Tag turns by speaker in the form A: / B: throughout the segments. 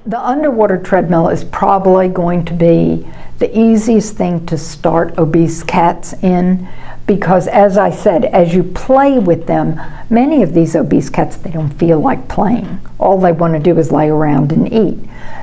A: The underwater treadmill is probably going to be the easiest thing to start obese cats in, because as I said, as you play with them, many of these obese cats, they don't feel like playing. All they want to do is lay around and eat.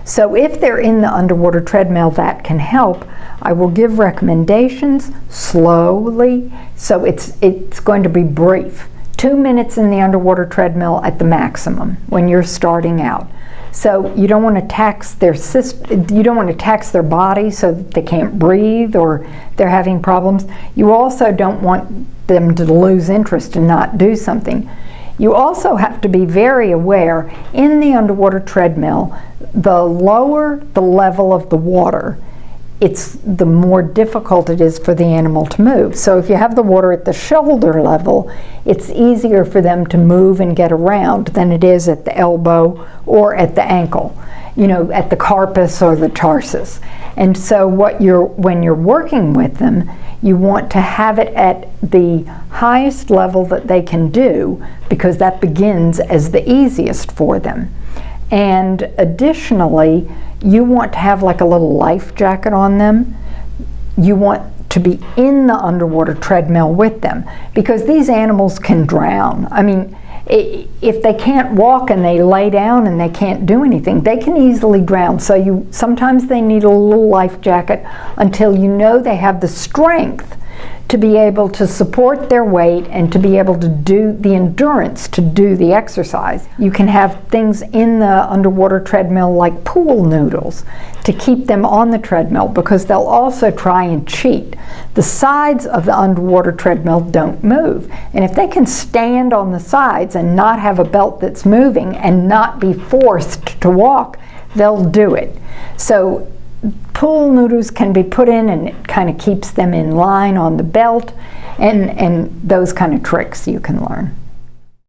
A: So if they're in the underwater treadmill, that can help. I will give recommendations slowly, so it's going to be brief. 2 minutes in the underwater treadmill at the maximum when you're starting out. So you don't want to tax their their body so that they can't breathe or they're having problems. You also don't want them to lose interest and not do something. You also have to be very aware in the underwater treadmill, the lower the level of the water, the more difficult it is for the animal to move. So if you have the water at the shoulder level, it's easier for them to move and get around than it is at the elbow or at the ankle, at the carpus or the tarsus. And so when you're working with them, you want to have it at the highest level that they can do, because that begins as the easiest for them. And additionally, you want to have like a little life jacket on them. You want to be in the underwater treadmill with them, because these animals can drown. I mean, if they can't walk and they lay down and they can't do anything, they can easily drown. So sometimes they need a little life jacket until they have the strength to be able to support their weight and to be able to do the endurance to do the exercise. You can have things in the underwater treadmill like pool noodles to keep them on the treadmill, because they'll also try and cheat. The sides of the underwater treadmill don't move, and if they can stand on the sides and not have a belt that's moving and not be forced to walk, they'll do it. So pool noodles can be put in, and it kind of keeps them in line on the belt, and those kind of tricks you can learn.